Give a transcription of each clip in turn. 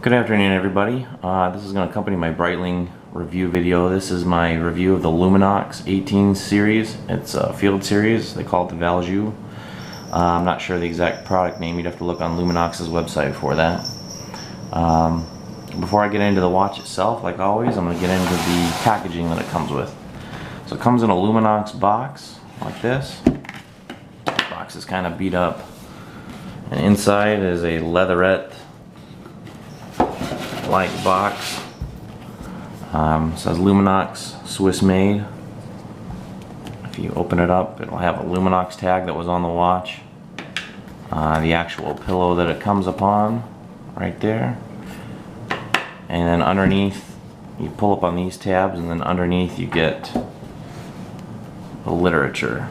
Good afternoon, everybody. This is going to accompany my Breitling review video. This is my review of the Luminox 18 series. It's a field series. They call it the Valjoux. I'm not sure the exact product name. You'd have to look on Luminox's website for that. Before I get into the watch itself, like always, I'm going to get into the packaging that it comes with. So it comes in a Luminox box like this. The box is kind of beat up, and inside is a leatherette like box. Says Luminox Swiss made. If you open it up, it'll have a Luminox tag that was on the watch, the actual pillow that it comes upon right there, and then underneath you pull up on these tabs, and then underneath you get the literature.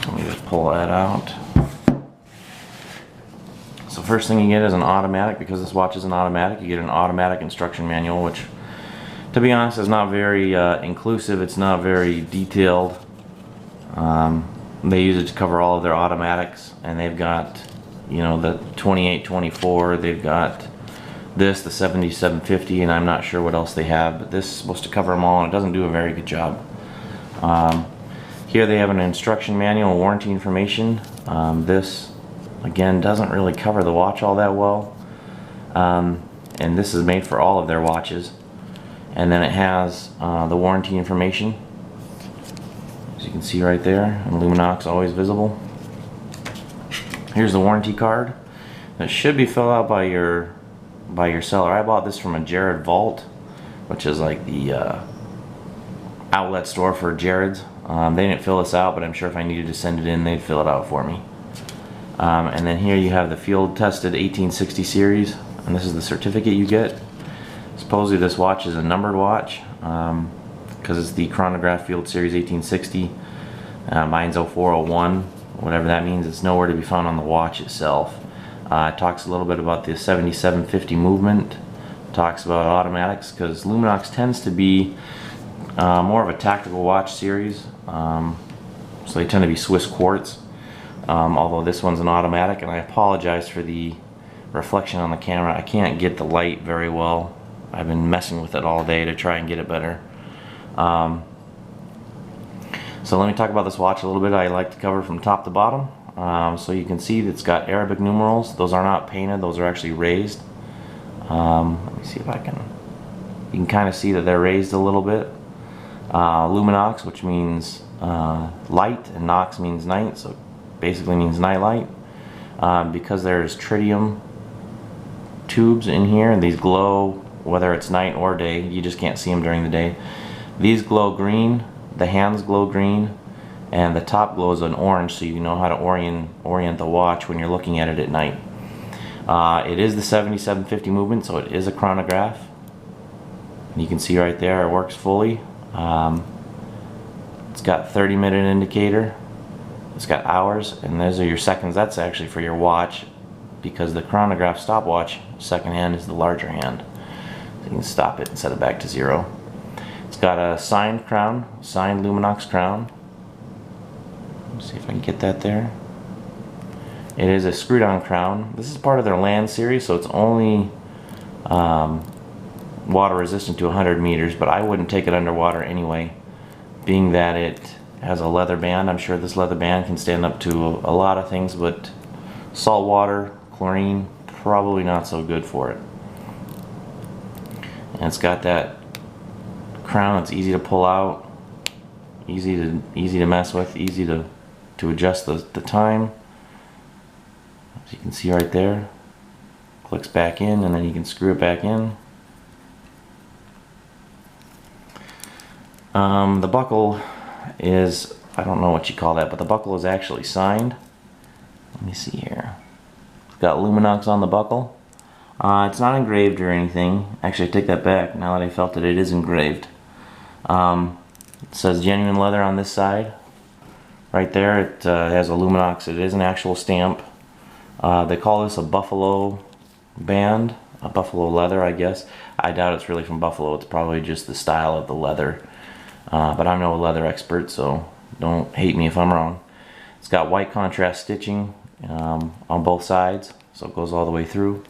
So let me just pull that out. So first thing you get is an automatic. Because this watch is an automatic, you get an automatic instruction manual, which, to be honest, is not very inclusive. It's not very detailed. They use it to cover all of their automatics, and they've got, you know, the 2824. They've got this, the 7750, and I'm not sure what else they have, but this is supposed to cover them all, and it doesn't do a very good job. Here they have an instruction manual, warranty information. This again doesn't really cover the watch all that well, and this is made for all of their watches. And then it has the warranty information, as you can see right there, and Luminox always visible. Here's the warranty card that should be filled out by your seller. I bought this from a Jared Vault, which is like the outlet store for Jared's. They didn't fill this out, but I'm sure if I needed to send it in, they'd fill it out for me. And then here you have the field tested 1860 series, and this is the certificate you get. Supposedly this watch is a numbered watch, because it's the Chronograph Field Series 1860. Mine's 0401, whatever that means. It's nowhere to be found on the watch itself. It talks a little bit about the 7750 movement. It talks about automatics, because Luminox tends to be more of a tactical watch series, so they tend to be Swiss quartz. Although this one's an automatic, and I apologize for the reflection on the camera. I can't get the light very well. I've been messing with it all day to try and get it better. So let me talk about this watch a little bit. I like to cover from top to bottom. So you can see that it's got Arabic numerals. Those are not painted, those are actually raised. Let me see if I can, you can kind of see that they're raised a little bit. Luminox, which means light, and Nox means night, so basically means night light. Because there's tritium tubes in here, and these glow whether it's night or day. You just can't see them during the day. These glow green, the hands glow green, and the top glows an orange, so you know how to orient the watch when you're looking at it at night. It is the 7750 movement, so it is a chronograph. And you can see right there it works fully. It's got 30-minute indicator. It's got hours, and those are your seconds. That's actually for your watch, because the chronograph stopwatch second hand is the larger hand. So you can stop it and set it back to 0. It's got a signed crown, signed Luminox crown. Let's see if I can get that there. It is a screwed-on crown. This is part of their land series, so it's only water resistant to 100 meters, but I wouldn't take it underwater anyway, being that it has a leather band. I'm sure this leather band can stand up to a lot of things, but salt water, chlorine, probably not so good for it. And it's got that crown. It's easy to pull out, easy to mess with, easy to adjust the time. As you can see right there, clicks back in, and then you can screw it back in. The buckle is, I don't know what you call that, but the buckle is actually signed. Let me see here. It's got Luminox on the buckle. It's not engraved or anything. Actually, I take that back. Now that I felt it is engraved. It says genuine leather on this side. Right there, it has a Luminox. It is an actual stamp. They call this a buffalo band, a buffalo leather, I guess. I doubt it's really from buffalo. It's probably just the style of the leather. But I'm no leather expert, so don't hate me if I'm wrong. It's got white contrast stitching on both sides, so it goes all the way through.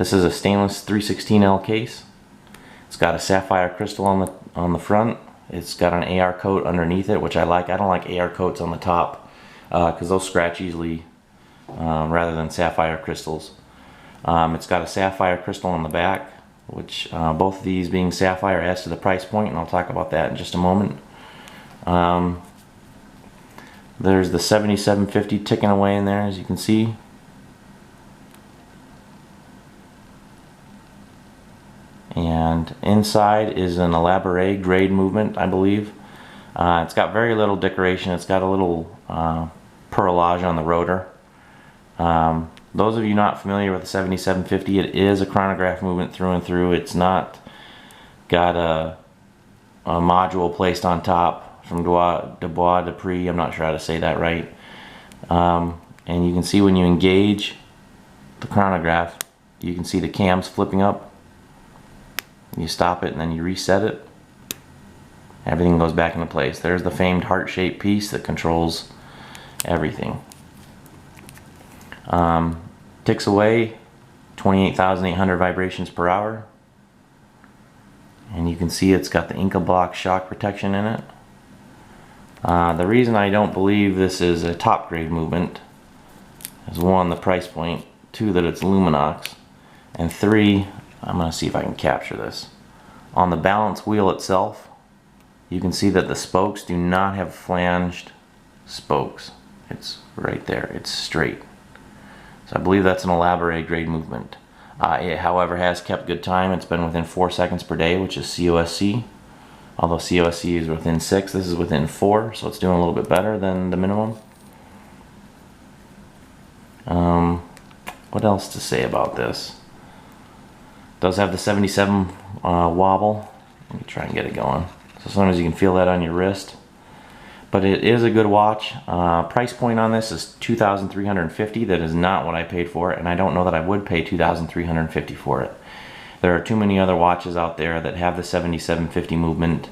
This is a stainless 316L case. It's got a sapphire crystal on the front. It's got an AR coat underneath it, which I like. I don't like AR coats on the top because those scratch easily rather than sapphire crystals. It's got a sapphire crystal on the back, which both of these being sapphire adds to the price point, and I'll talk about that in just a moment. There's the 7750 ticking away in there, as you can see. And inside is an elaborate grade movement, I believe. It's got very little decoration. It's got a little perlage on the rotor. Those of you not familiar with the 7750, it is a chronograph movement through and through. It's not got a module placed on top from Dubois de Prix. I'm not sure how to say that right. And you can see when you engage the chronograph, you can see the cams flipping up. You stop it and then you reset it. Everything goes back into place. There's the famed heart-shaped piece that controls everything. Ticks away 28,800 vibrations per hour. And you can see it's got the Inca block shock protection in it. The reason I don't believe this is a top grade movement is 1, the price point, 2, that it's Luminox, and 3, I'm going to see if I can capture this. On the balance wheel itself, you can see that the spokes do not have flanged spokes. It's right there. It's straight. So I believe that's an elaborate grade movement. It, however, has kept good time. It's been within 4 seconds per day, which is COSC. Although COSC is within 6, this is within 4, so it's doing a little bit better than the minimum. What else to say about this? Does have the 77 wobble. Let me try and get it going. So sometimes you can feel that on your wrist. But it is a good watch. Price point on this is $2,350. That is not what I paid for it, and I don't know that I would pay $2,350 for it. There are too many other watches out there that have the 7750 movement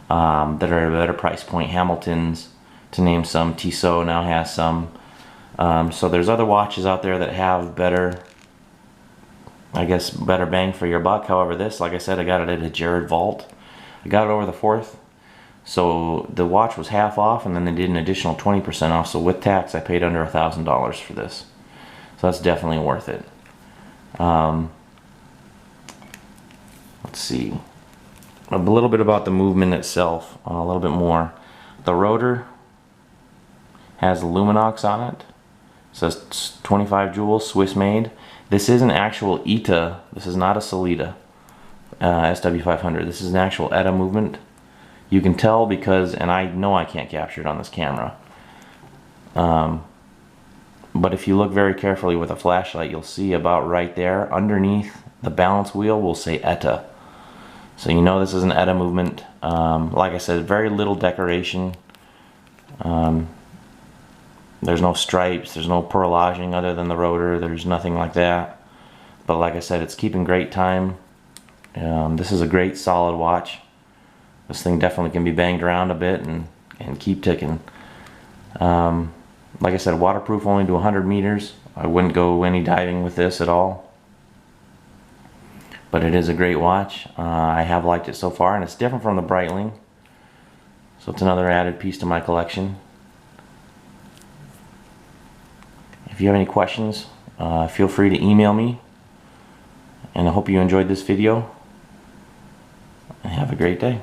that are at a better price point. Hamilton's, to name some. Tissot now has some. So there's other watches out there that have better, I guess, better bang for your buck. However, this, like I said, I got it at a Jared Vault. I got it over the 4th. So the watch was half off, and then they did an additional 20% off. So with tax, I paid under $1,000 for this. So that's definitely worth it. Let's see. A little bit about the movement itself. A little bit more. The rotor has Luminox on it. It says 25 joules, Swiss made. This is an actual ETA. This is not a Solita SW500. This is an actual ETA movement. You can tell because, and I know I can't capture it on this camera, but if you look very carefully with a flashlight, you'll see about right there underneath the balance wheel will say ETA. So you know this is an ETA movement. Like I said, very little decoration. There's no stripes, there's no perlaging other than the rotor, there's nothing like that. But like I said, it's keeping great time. This is a great solid watch. This thing definitely can be banged around a bit and keep ticking. Like I said, waterproof only to 100 meters. I wouldn't go any diving with this at all. But it is a great watch. I have liked it so far, and it's different from the Breitling. So it's another added piece to my collection. If you have any questions, feel free to email me. And I hope you enjoyed this video. And have a great day.